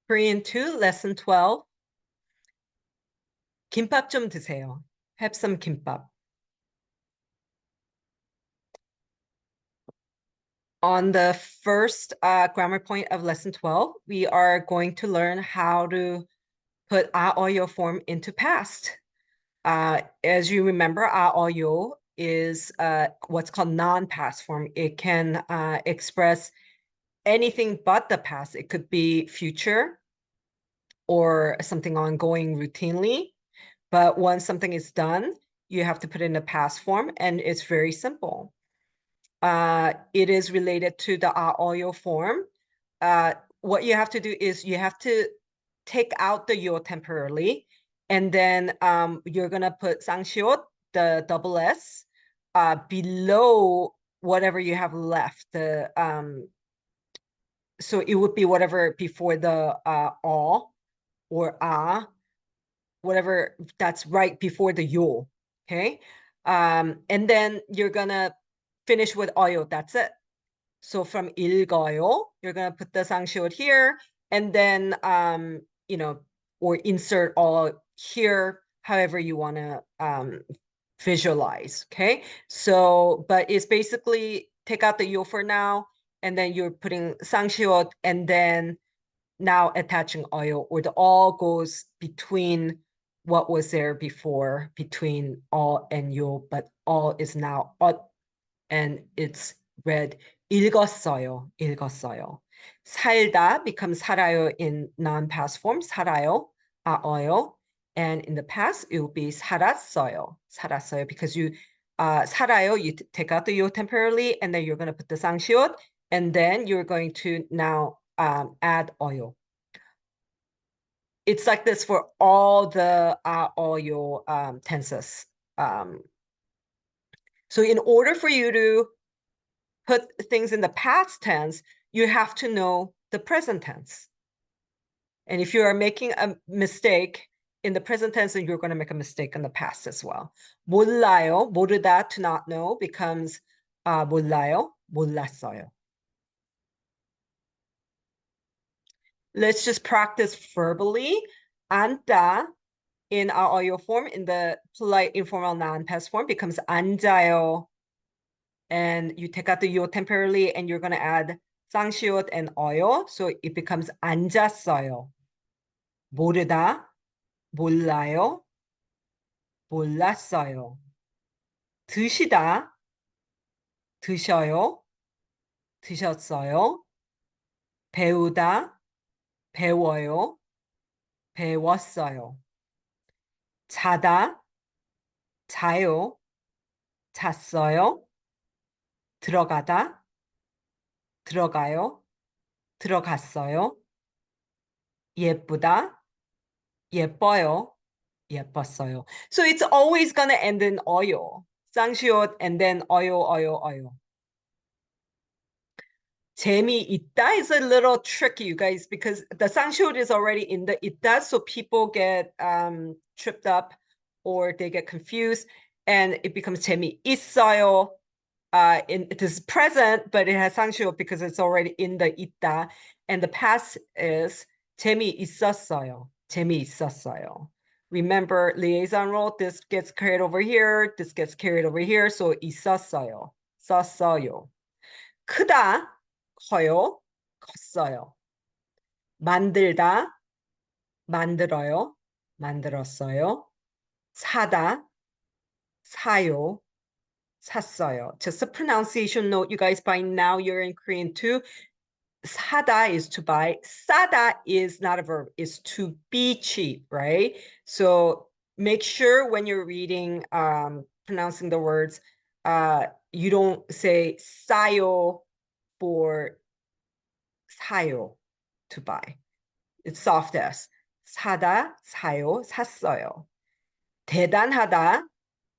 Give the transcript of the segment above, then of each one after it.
Korean 2, lesson 12. 김밥 좀 드세요. Have some 김밥. On the first grammar point of lesson 12, we are going to learn how to put 아어요 form into past. As you remember, 아어요 is what's called non-past form. It can express anything but the past. It could be future or something ongoing routinely. But once something is done, you have to put it in the past form, and it's very simple. It is related to the 아어요 form. What you have to do is you have to take out the 요 temporarily, and then you're gonna put 쌍시옷, the double S, below whatever you have left. So it would be whatever before the all or whatever that's right before the 요. Okay, and then you're gonna finish with 어요. That's it. So from 읽어요, you're gonna put the 쌍시옷 here, and then or insert all here, however you wanna visualize. Okay, so but it's basically take out the 요 for now, and then you're putting 쌍시옷, and then now attaching 어요, or the all goes between what was there before, between all and 요, but all is now and it's read 읽었어요, 읽었어요. 살다 becomes 살아요 in non-past form, 살아요, 아어요. And in the past, it will be 살았어요, 살았어요, because you 살아요, you take out the 요 temporarily, and then you're going to put the 쌍시옷, and then you're going to now add 어요. It's like this for all the 어요 tenses. So in order for you to put things in the past tense, you have to know the present tense. And if you are making a mistake in the present tense, then you're going to make a mistake in the past as well. 몰라요, 모르다, to not know, becomes 몰라요, 몰랐어요. Let's just practice verbally. 앉다 in 아어요 form, in the polite informal non-past form, becomes 앉아요. And you take out the 요 temporarily, and you're going to add 쌍시옷 and 어요, so it becomes 앉았어요. 모르다, 몰라요, 몰랐어요. 드시다, 드셔요, 드셨어요. 배우다, 배워요, 배웠어요. 자다, 자요, 잤어요. 들어가다, 들어가요, 들어갔어요. 예쁘다, 예뻐요, 예뻤어요. So it's always gonna end in 어요. 쌍시옷 and then 어요, 어요, 어요. 재미있다 is a little tricky, you guys, because the 쌍시옷 is already in the 있다, so people get tripped up or they get confused, and it becomes 재미있어요. It is present, but it has 쌍시옷 because it's already in the 있다, and the past is 재미있었어요. 재미있었어요. Remember, liaison role, this gets carried over here, this gets carried over here, so 있었어요. 썼어요. 크다, 커요, 컸어요. 만들다, 만들어요, 만들었어요. 사다, 사요, 샀어요. Just a pronunciation note, you guys, by now you're in Korean too. 사다 is to buy. 싸다 is not a verb, it's to be cheap, right? So make sure when you're reading, pronouncing the words, you don't say 싸요 for 사요, to buy. It's soft S. 사다, 사요, 샀어요. 대단하다,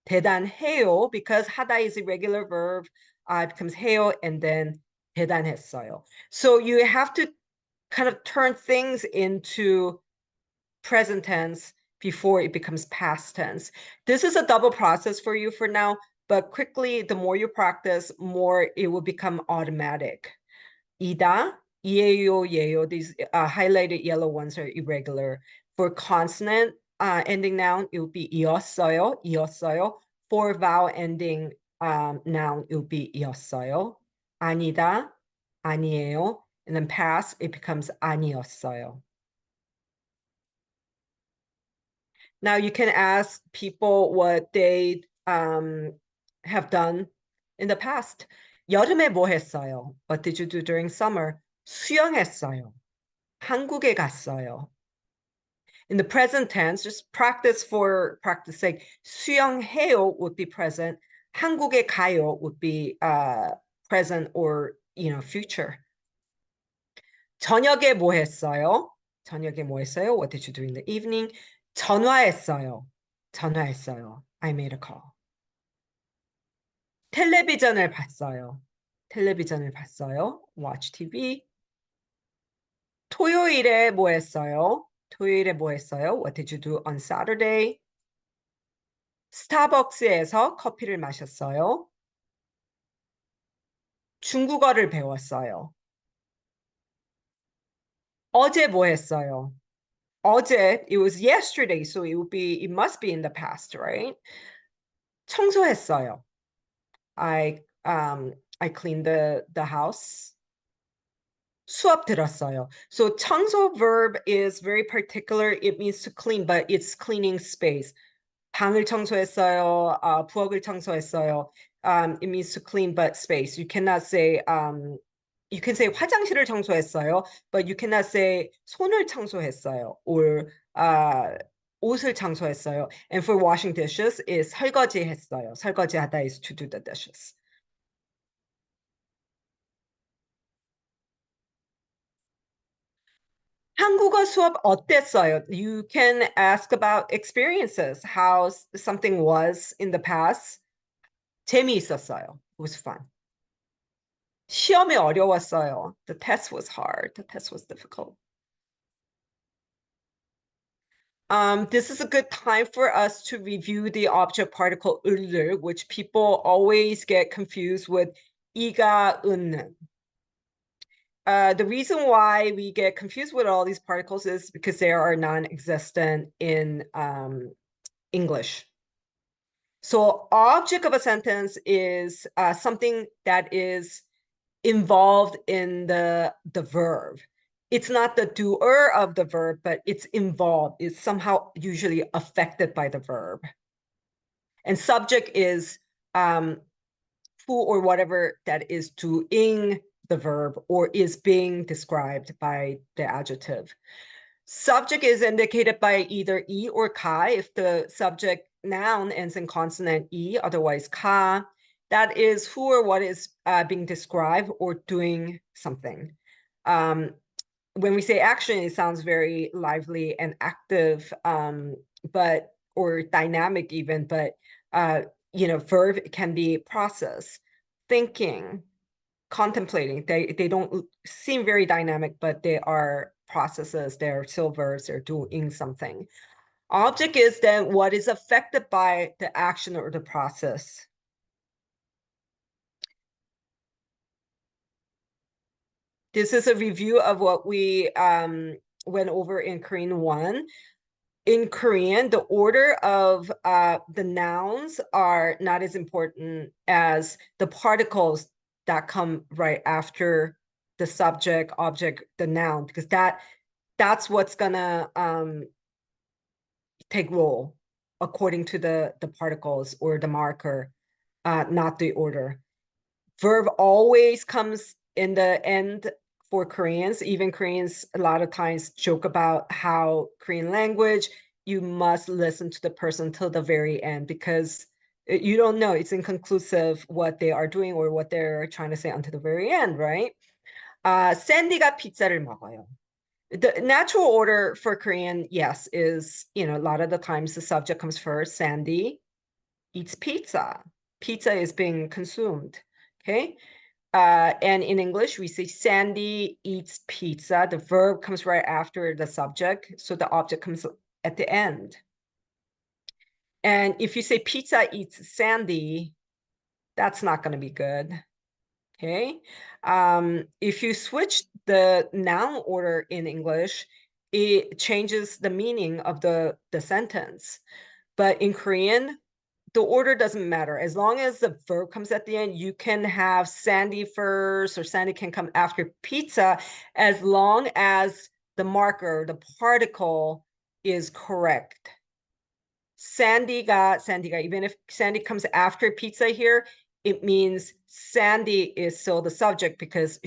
대단해요, because 하다 is a regular verb. It becomes 해요, and then 대단했어요. So you have to kind of turn things into present tense before it becomes past tense. This is a double process for you for now, but quickly, the more you practice, more it will become automatic. 이다, 예요, 예요. These highlighted yellow ones are irregular. For consonant ending noun, it would be 이었어요, 이었어요. For vowel ending noun, it would be 이었어요. 아니다, 아니에요. And then past, it becomes 아니었어요. Now you can ask people what they have done in the past. 여름에 뭐 했어요? What did you do during summer? 수영했어요. 한국에 갔어요. In the present tense, just practice for practice sake. 수영해요 would be present. 한국에 가요 would be present or future. 저녁에 뭐 했어요? 저녁에 뭐 했어요? What did you do in the evening? 전화했어요. 전화했어요. I made a call. 텔레비전을 봤어요. 텔레비전을 봤어요. Watch TV. 토요일에 뭐 했어요? 토요일에 뭐 했어요? What did you do on Saturday? 스타벅스에서 커피를 마셨어요. 중국어를 배웠어요. 어제 뭐 했어요? 어제, it was yesterday, so it must be in the past, right? 청소했어요. I cleaned the house. 수업 들었어요. So 청소 verb is very particular. It means to clean, but it's cleaning space. 방을 청소했어요. 부엌을 청소했어요. It means to clean but space. You cannot say you can say 화장실을 청소했어요, but you cannot say 손을 청소했어요 or 옷을 청소했어요. And for washing dishes is 설거지했어요. 설거지하다 is to do the dishes. 한국어 수업 어땠어요? You can ask about experiences, how something was in the past. 재미있었어요. It was fun. 시험이 어려웠어요. The test was hard. The test was difficult. This is a good time for us to review the object particle 을을, which people always get confused with 이가 은. The reason why we get confused with all these particles is because they are non-existent in English. So object of a sentence is something that is involved in the verb. It's not the doer of the verb, but it's involved. It's somehow usually affected by the verb. And subject is who or whatever that is doing the verb or is being described by the adjective. Subject is indicated by either e or ka if the subject noun ends in consonant e, otherwise ka. That is who or what is being described or doing something. When we say action, it sounds very lively and active, or dynamic even, but verb can be process, thinking, contemplating. They don't seem very dynamic, but they are processes. They're still verbs. They're doing something. Object is then what is affected by the action or the process. This is a review of what we went over in Korean 1. In Korean, the order of the nouns are not as important as the particles that come right after the subject, object, the noun, because that's what's gonna take role according to the particles or the marker, not the order. Verb always comes in the end for Koreans. Even Koreans a lot of times joke about how Korean language, you must listen to the person till the very end because you don't know, it's inconclusive what they are doing or what they're trying to say until the very end, right? 샌디가 피자를 먹어요. The natural order for Korean, yes, is, a lot of the times the subject comes first. Sandy eats pizza. Pizza is being consumed, okay? And in English, we say Sandy eats pizza. The verb comes right after the subject, so the object comes at the end. And if you say pizza eats Sandy, that's not going to be good, Okay. If you switch the noun order in English, it changes the meaning of the sentence. But in Korean, the order doesn't matter. As long as the verb comes at the end, you can have Sandy first, or Sandy can come after pizza, as long as the marker, the particle, is correct. Sandy가, even if Sandy comes after pizza here, it means Sandy is still the subject because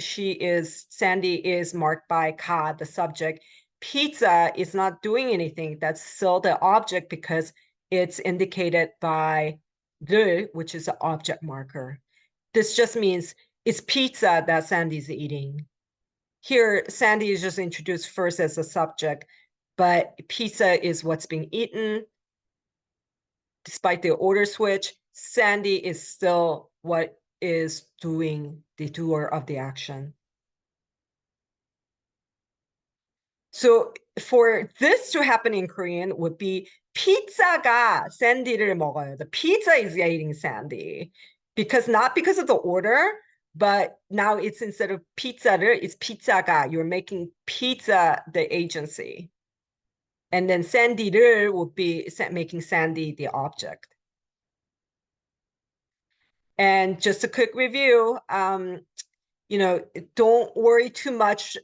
Sandy is marked by ka, the subject. Pizza is not doing anything. That's still the object because it's indicated by the, which is the object marker. This just means it's pizza that Sandy's eating. Here, Sandy is just introduced first as a subject, but pizza is what's being eaten. Despite the order switch, Sandy is still what is doing the doer of the action. So for this to happen in Korean would be pizza가 샌디를 먹어요. The pizza is eating Sandy. Not because of the order, but now it's instead of pizza를, it's pizza가. You're making pizza the agency. And then 샌디를 would be making Sandy the object. And just a quick review, don't worry too much.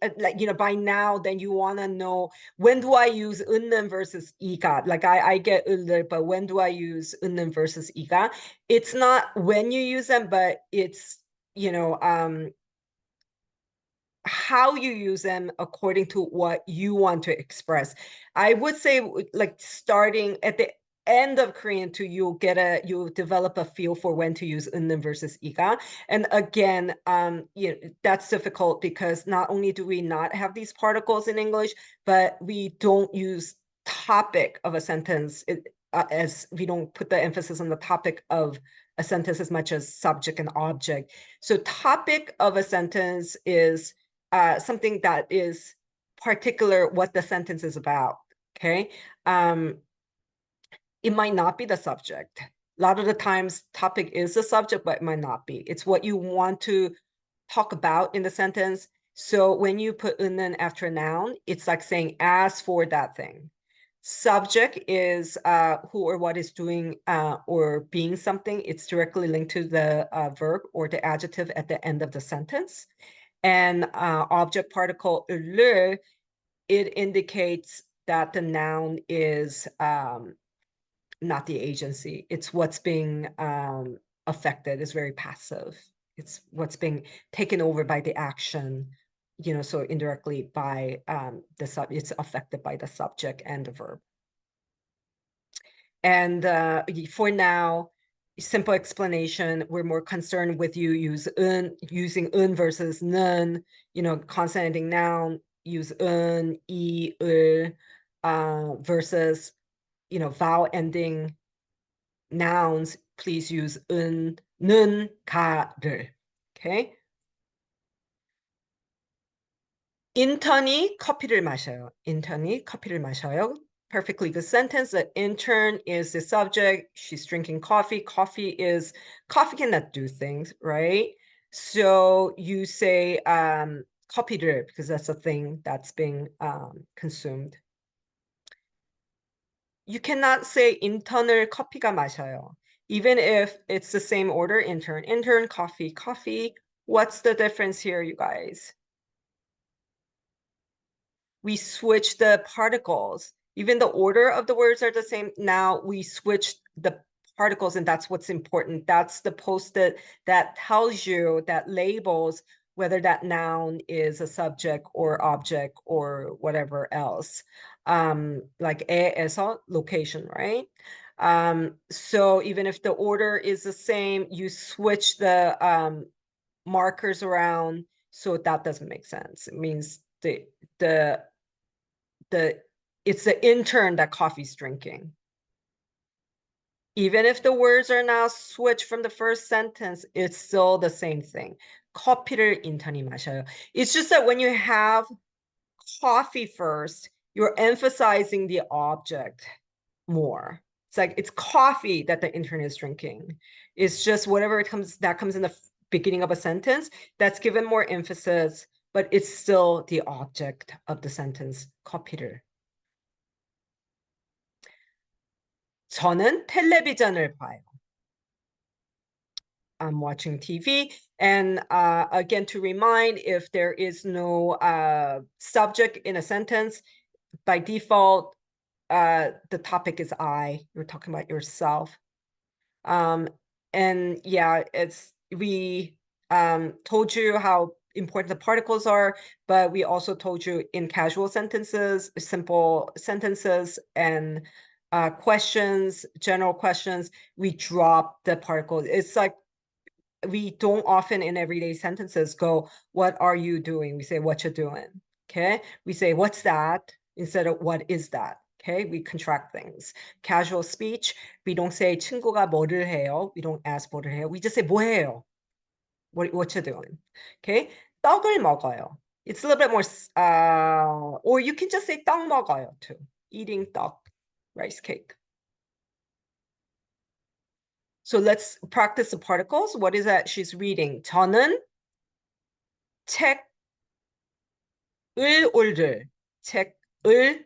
By now, then you want to know, when do I use 은는 versus 이가? Like I get 을을, but when do I use 은는 versus 이가? It's not when you use them, but it's, how you use them according to what you want to express. I would say, like, starting at the end of Korean too, you'll develop a feel for when to use 은는 versus 이가. And again, that's difficult because not only do we not have these particles in English, but we don't use topic of a sentence as we don't put the emphasis on the topic of a sentence as much as subject and object. So topic of a sentence is something that is particular what the sentence is about. Okay. It might not be the subject. A lot of the times topic is the subject, but it might not be. It's what you want to talk about in the sentence. So when you put 은는 after a noun, it's like saying as for that thing. Subject is who or what is doing or being something. It's directly linked to the verb or the adjective at the end of the sentence. And object particle 를, it indicates that the noun is not the agency. It's what's being affected. It's very passive. It's what's being taken over by the action, so indirectly by it's affected by the subject and the verb. And for now, simple explanation, we're more concerned with using 은 versus 는, consonanting noun, use 은, 이, 을, versus, vowel ending nouns, please use 은, 는, 가를. Okay? 인턴이 커피를 마셔요. 인턴이 커피를 마셔요. Perfectly good sentence. The intern is the subject. She's drinking coffee. Coffee cannot do things, right? So you say 커피를, because that's a thing that's being consumed. You cannot say 인턴을 커피가 마셔요. Even if it's the same order, intern, coffee, coffee. What's the difference here, you guys? We switch the particles. Even the order of the words are the same. Now we switch the particles, and that's what's important. That's the post-it that tells you, that labels whether that noun is a subject or object or whatever else. Like 에에서, location, right? So even if the order is the same, you switch the markers around, so that doesn't make sense. It means it's the intern that coffee's drinking. Even if the words are now switched from the first sentence, it's still the same thing. 커피를 인턴이 마셔요. It's just that when you have coffee first, you're emphasizing the object more. It's like it's coffee that the intern is drinking. It's just whatever that comes in the beginning of a sentence, that's given more emphasis, but it's still the object of the sentence. 커피를. 저는 텔레비전을 봐요. I'm watching TV. And again, to remind, if there is no subject in a sentence, by default, the topic is I. You're talking about yourself. And yeah, we told you how important the particles are, but we also told you in casual sentences, simple sentences, and questions, general questions, we drop the particles. It's like we don't often in everyday sentences go, what are you doing? We say, what you doing? Okay. We say, what's that? Instead of what is that? Okay. We contract things. Casual speech, we don't say 친구가 뭐를 해요. We don't ask 뭐를 해요. We just say 뭐해요. What you doing? Okay. 떡을 먹어요. It's a little bit more, or you can just say 떡 먹어요 too. Eating 떡, rice cake. So let's practice the particles. What is that she's reading? 저는 책을 책을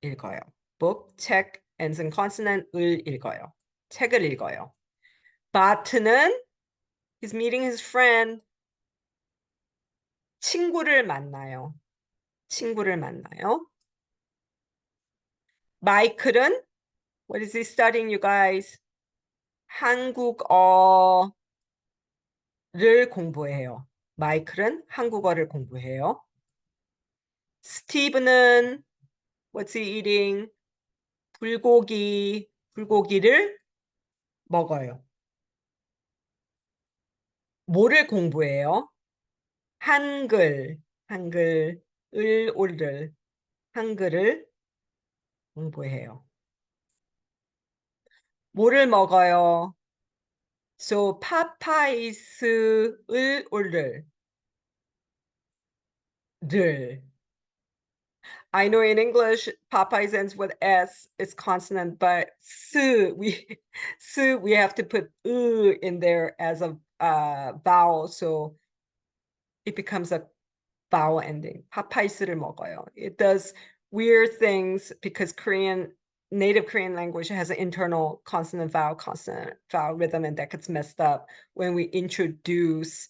읽어요. book, 책, ends in consonant, 을 읽어요. 책을 읽어요. 바트는 he's meeting his friend. 친구를 만나요. 친구를 만나요. 마이클은 what is he studying, you guys? 한국어를 공부해요. 마이클은 한국어를 공부해요. 스티브는 what's he eating? 불고기를 먹어요. 뭐를 공부해요? 한글을 한글을 공부해요. 뭐를 먹어요? So 파파이스를 를. I know in English Popeyes ends with S, it's consonant, but we have to put in there as a vowel, so it becomes a vowel ending. 파파이스를 먹어요. It does weird things because native Korean language has an internal consonant vowel rhythm, and that gets messed up when we introduce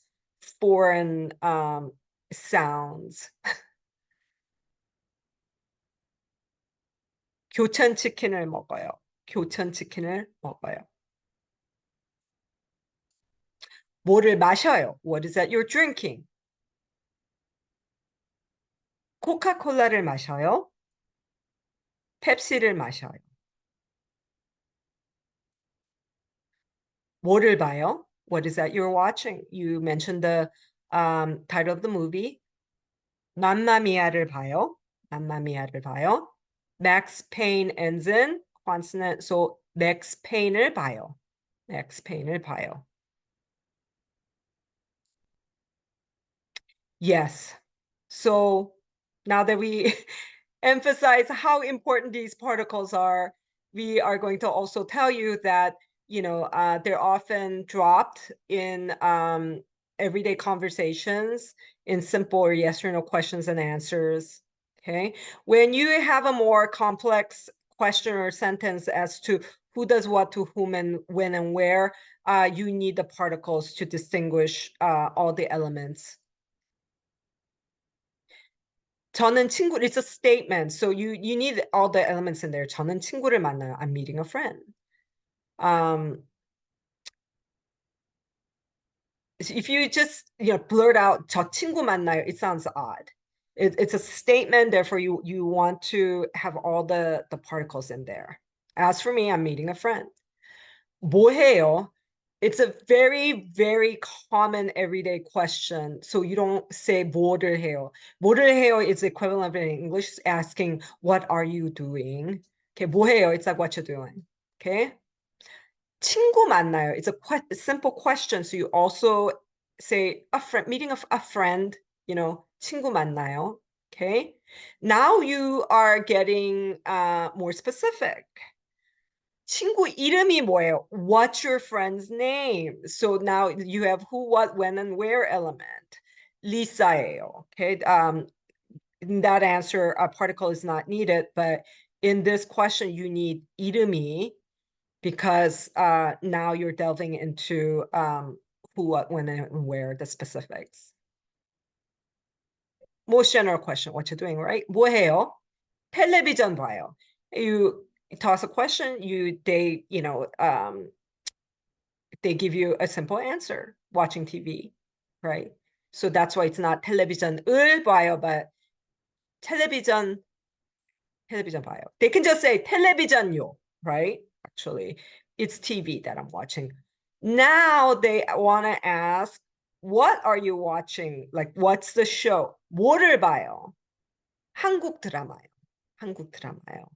foreign sounds. 교촌치킨을 먹어요. 교촌치킨을 먹어요. 뭐를 마셔요? What is that you're drinking? 코카콜라를 마셔요. 펩시를 마셔요. 뭐를 봐요? What is that you're watching? You mentioned the title of the movie. 맘마미아를 봐요. 맘마미아를 봐요. Max Payne ends in consonant, so Max Payne을 봐요. Max Payne을 봐요. Yes. So now that we emphasize how important these particles are, we are going to also tell you that, they're often dropped in everyday conversations in simple or yes or no questions and answers. Okay. When you have a more complex question or sentence as to who does what to whom and when and where, you need the particles to distinguish all the elements. 저는 친구, it's a statement. So you need all the elements in there. 저는 친구를 만나요. I'm meeting a friend. If you just blurt out 저 친구 만나요, it sounds odd. It's a statement, therefore you want to have all the particles in there. As for me, I'm meeting a friend. 뭐 해요? It's a very, very common everyday question. So you don't say 뭐를 해요. 뭐를 해요 is equivalent in English asking, what are you doing? Okay, 뭐 해요? It's like what you're doing. Okay. 친구 만나요. It's a simple question. So you also say a friend, meeting a friend, 친구 만나요. Okay. Now you are getting more specific. 친구 이름이 뭐예요? What's your friend's name? So now you have who, what, when, and where element. 리사예요. Okay. In that answer, a particle is not needed, but in this question, you need 이름이 because now you're delving into who, what, when, and where, the specifics. Most general question, what you're doing, right? 뭐 해요? 텔레비전 봐요. You toss a question, they give you a simple answer, watching TV, right? So that's why it's not 텔레비전을 봐요, but 텔레비전 봐요. They can just say 텔레비전요, right? Actually, it's TV that I'm watching. Now they want to ask, what are you watching? Like, what's the show? 뭐를 봐요? 한국 드라마요. 한국 드라마요.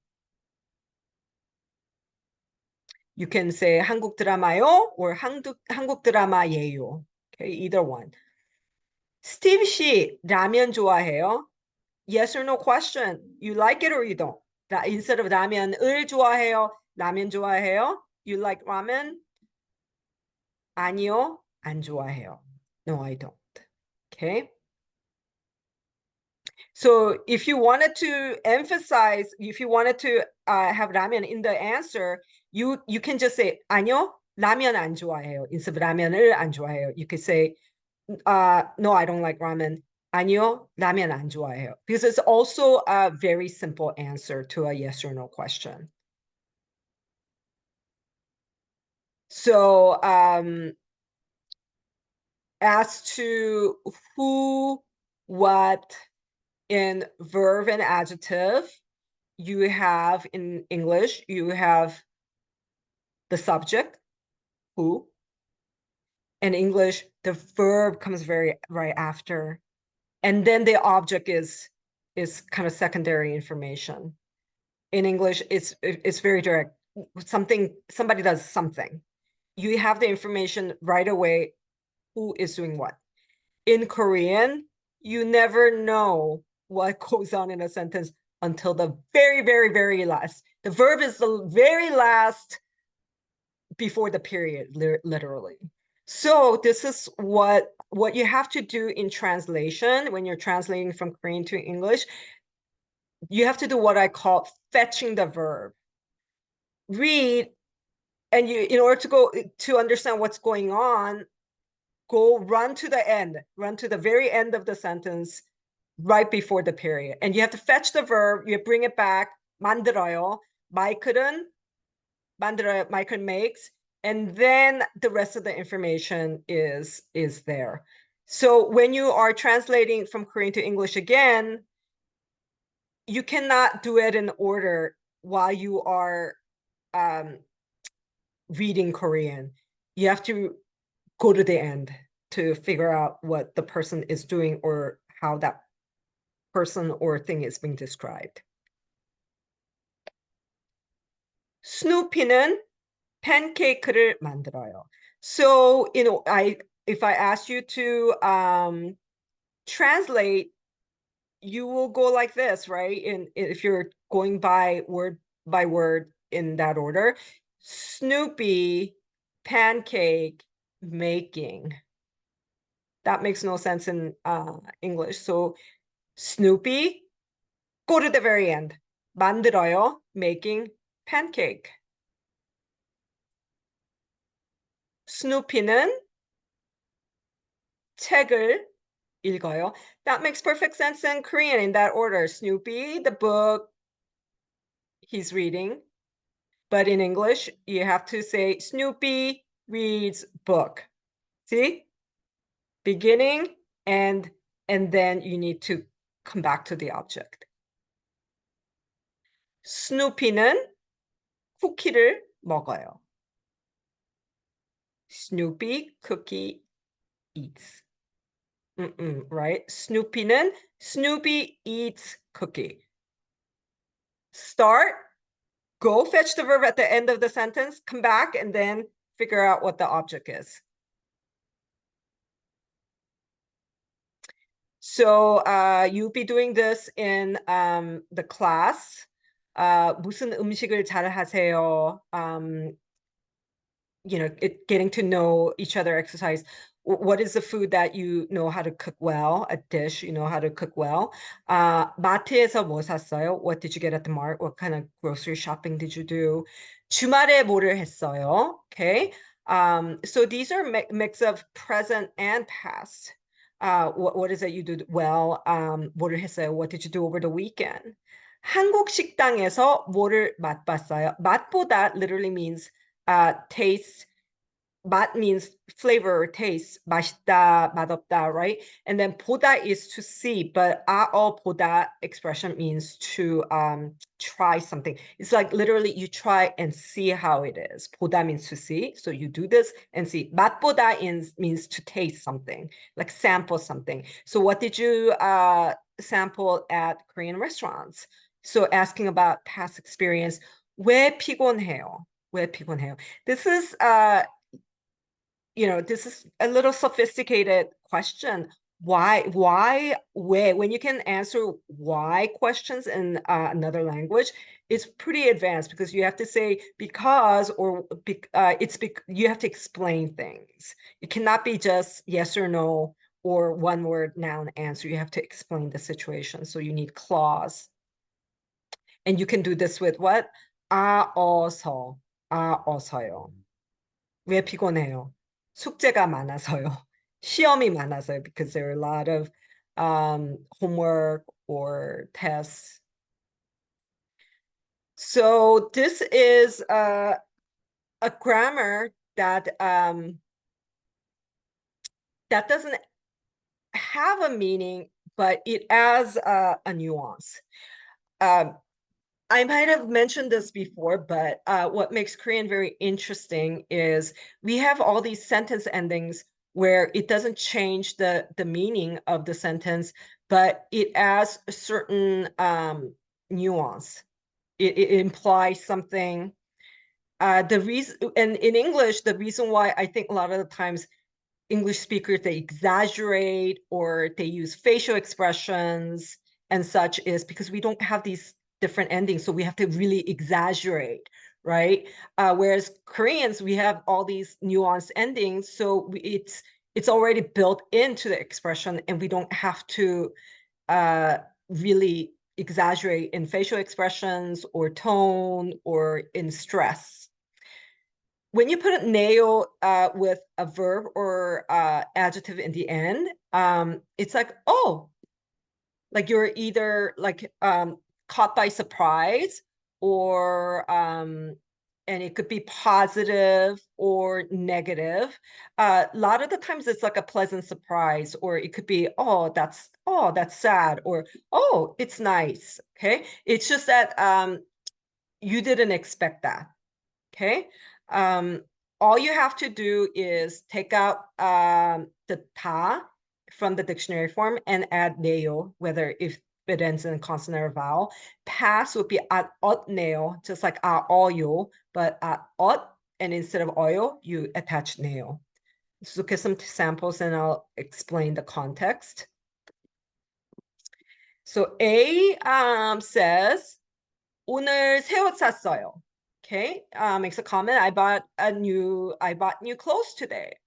You can say 한국 드라마요 or 한국 드라마예요. Okay, either one. 스티브 씨, 라면 좋아해요? Yes or no question. You like it or you don't? Instead of 라면을 좋아해요, 라면 좋아해요? You like ramen? 아니요, 안 좋아해요. No, I don't. Okay. So if you wanted to emphasize, if you wanted to have ramen in the answer, you can just say 아니요, 라면 안 좋아해요. Instead of 라면을 안 좋아해요. You could say no, I don't like ramen. 아니요, 라면 안 좋아해요. Because it's also a very simple answer to a yes or no question. So as to who, what, in verb and adjective, you have in English, you have the subject, who. In English, the verb comes right after. And then the object is kind of secondary information. In English, it's very direct. Somebody does something. You have the information right away, who is doing what. In Korean, you never know what goes on in a sentence until the very, very, very last. The verb is the very last before the period, literally. So this is what you have to do in translation when you're translating from Korean to English. You have to do what I call fetching the verb. Read, and in order to understand what's going on, run to the end, run to the very end of the sentence right before the period. And you have to fetch the verb, you bring it back, 만들어요. Michael makes, and then the rest of the information is there. So when you are translating from Korean to English again, you cannot do it in order while you are reading Korean. You have to go to the end to figure out what the person is doing or how that person or thing is being described. 스누피는 팬케이크를 만들어요. So, if I ask you to translate, you will go like this, right? If you're going by word in that order, Snoopy pancake making. That makes no sense in English. So Snoopy, go to the very end. 만들어요, making pancake. 스누피는 책을 읽어요. That makes perfect sense in Korean in that order. Snoopy, the book he's reading. But in English, you have to say Snoopy reads book. See? Beginning, and then you need to come back to the object. 스누피는 쿠키를 먹어요. Snoopy cookie eats. Right? Snoopy eats cookie. Start, go fetch the verb at the end of the sentence, come back, and then figure out what the object is. So you'll be doing this in the class. 무슨 음식을 잘 하세요? Getting to know each other exercise. What is the food that you know how to cook well? A dish you know how to cook well. 마트에서 뭐 샀어요? What did you get at the mart? What kind of grocery shopping did you do? 주말에 뭐를 했어요? Okay. So these are mix of present and past. What is it you did well? 뭐를 했어요? What did you do over the weekend? 한국 식당에서 뭐를 맛봤어요? 맛보다 literally means taste. 맛 means flavor or taste. 맛있다, 맛없다, right? And then 보다 is to see, but 보다 expression means to try something. It's like literally you try and see how it is. 보다 means to see, so you do this and see. 맛보다 means to taste something, like sample something. So what did you sample at Korean restaurants? So asking about past experience. 왜 피곤해요? 왜 피곤해요? This is this is a little sophisticated question. Why, when you can answer why questions in another language, it's pretty advanced because you have to say because or you have to explain things. It cannot be just yes or no or one word noun answer. You have to explain the situation. So you need clause. And you can do this with what? 어서요. 왜 피곤해요? 숙제가 많아서요. 시험이 많아서요. Because there are a lot of homework or tests. So this is a grammar that that doesn't have a meaning, but it has a nuance. I might have mentioned this before, but what makes Korean very interesting is we have all these sentence endings where it doesn't change the meaning of the sentence, but it adds a certain nuance. It implies something. The reason, and in English, the reason why I think a lot of the times English speakers, they exaggerate or they use facial expressions and such is because we don't have these different endings. So we have to really exaggerate, right? Whereas Koreans, we have all these nuanced endings. So it's already built into the expression and we don't have to really exaggerate in facial expressions or tone or in stress. When you put nail with a verb or adjective in the end, it's like, oh, like you're either like caught by surprise or and it could be positive or negative. A lot of the times it's like a pleasant surprise, or it could be, oh, that's sad, or oh, it's nice. Okay. It's just that you didn't expect that. Okay. All you have to do is take out the ta from the dictionary form and add neo, whether if it ends in a consonant or vowel. Pass would be at neo, just like oyo, but ot, and instead of oyo, you attach neo. Let's look at some samples and I'll explain the context. So A says, 오늘 새 옷 샀어요. Okay, makes a comment. I bought new clothes today.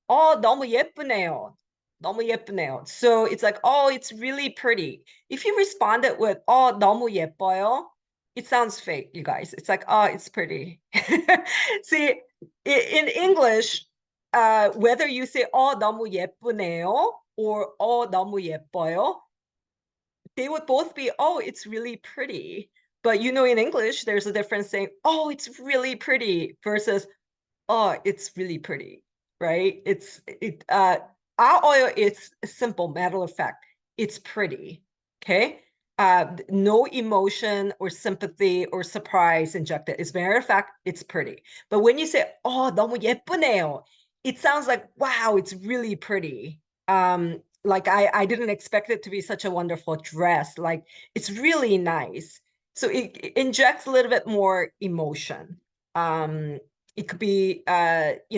너무 예쁘네요. 너무 예쁘네요. So it's like, oh, it's really pretty. If you respond it with, 너무 예뻐요, it sounds fake, you guys. It's like, oh, it's pretty. See, in English, whether you say, 너무 예쁘네요 or 너무 예뻐요, they would both be, oh, it's really pretty. But in English, there's a difference saying, oh, it's really pretty versus, oh, it's really pretty, right? It's simple, matter of fact. It's pretty, okay? No emotion or sympathy or surprise injected. As a matter of fact, it's pretty. But when you say, 너무 예쁘네요, it sounds like, wow, it's really pretty. Like I didn't expect it to be such a wonderful dress. Like it's really nice. So it injects a little bit more emotion. It could be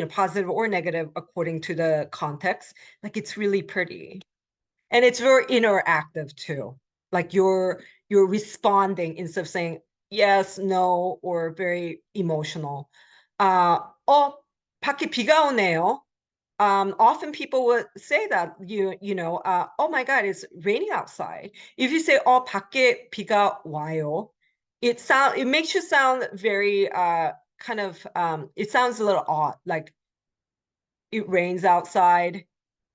positive or negative according to the context. Like it's really pretty. And it's very interactive too. Like you're responding instead of saying, yes, no, or very emotional. Uh, 어, 밖에 비가 오네요. Often people would say that oh my God, it's raining outside. If you say, oh, 밖에 비가 와요, it makes you sound very kind of it sounds a little odd, like it rains outside.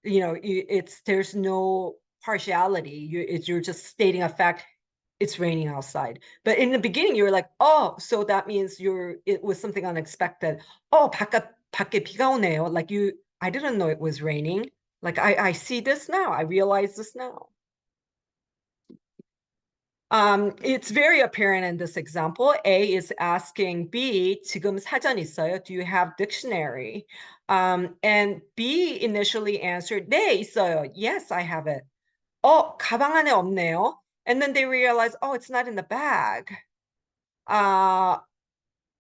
It's there's no partiality. You're just stating a fact. It's raining outside. But in the beginning, you were like, oh, so that means it was something unexpected. Oh, 밖에 비가 오네요. Like I didn't know it was raining. Like I see this now. I realize this now. It's very apparent in this example. A is asking B, 지금 사전 있어요? Do you have dictionary? And B initially answered, 네, 있어요. Yes, I have it. 가방 안에 없네요. And then they realize, oh, it's not in the bag.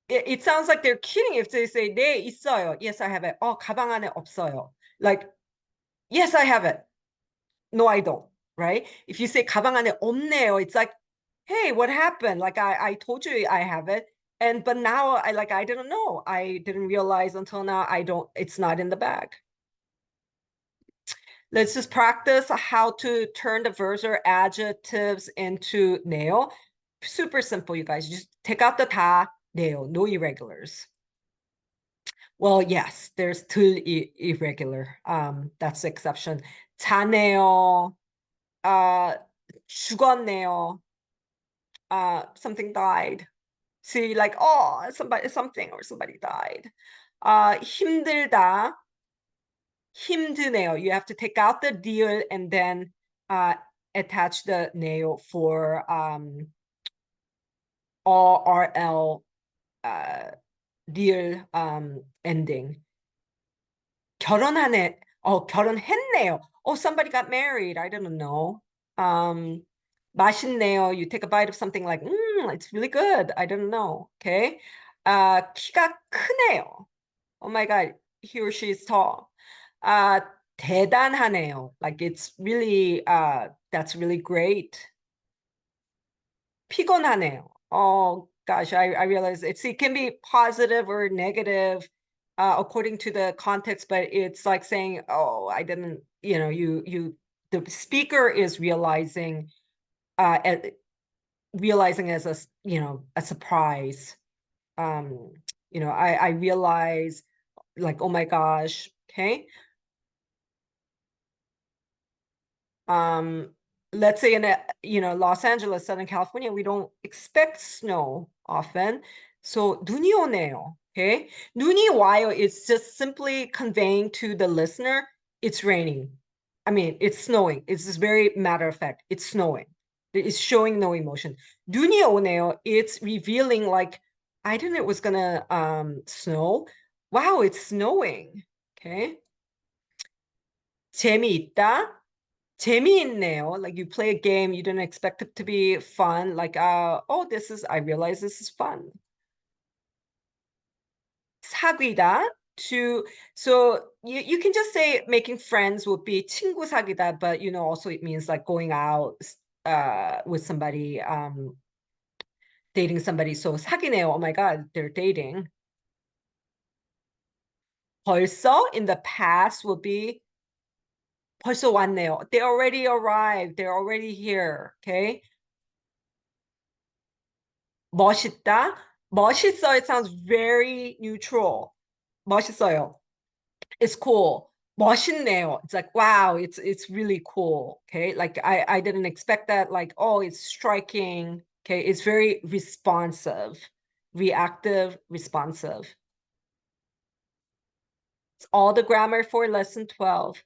It sounds like they're kidding if they say, 네, 있어요. Yes, I have it. 가방 안에 없어요. Like, yes, I have it. No, I don't, right? If you say 가방 안에 없네요, it's like, hey, what happened? Like I told you I have it. But now I didn't know. I didn't realize until now it's not in the bag. Let's just practice how to turn the verbs or adjectives into 네요. Super simple, you guys. Just take out the 다, 네요. No irregulars. Well, yes, there's two irregular. That's the exception. 자네요. 죽었네요. Something died. See, like, oh, something or somebody died. 힘들다. 힘드네요. You have to take out the deal and then attach the 네요 for RL deal ending. 결혼했네요. Oh, somebody got married. I didn't know. 맛있네요. You take a bite of something like, it's really good. I didn't know. Okay. 키가 크네요. Oh my God, he or she is tall. 대단하네요. Like it's really, that's really great. 피곤하네요. Oh gosh, I realize it can be positive or negative according to the context, but it's like saying, oh, I didn't, the speaker is realizing as a surprise. I realize like, oh my gosh, okay. Let's say in Los Angeles, Southern California, we don't expect snow often. So 눈이 오네요. Okay. 눈이 와요 is just simply conveying to the listener it's raining. I mean, it's snowing. It's just very matter of fact. It's snowing. It's showing no emotion. 눈이 오네요. It's revealing like I didn't know it was gonna snow. Wow, it's snowing. Okay. 재미있다. 재미있네요. Like you play a game, you didn't expect it to be fun. Like, oh, I realize this is fun. 사귀다, so you can just say making friends would be 친구 사귀다, but also it means like going out with somebody, dating somebody. So 사귀네요. Oh my God, they're dating. 벌써 in the past would be 벌써 왔네요. They already arrived. They're already here. Okay. 멋있다. 멋있어. It sounds very neutral. 멋있어요. It's cool. 멋있네요. It's like, wow, it's really cool. Okay. Like I didn't expect that. Like, oh, it's striking. Okay. It's very responsive, reactive, responsive. It's all the grammar for lesson 12.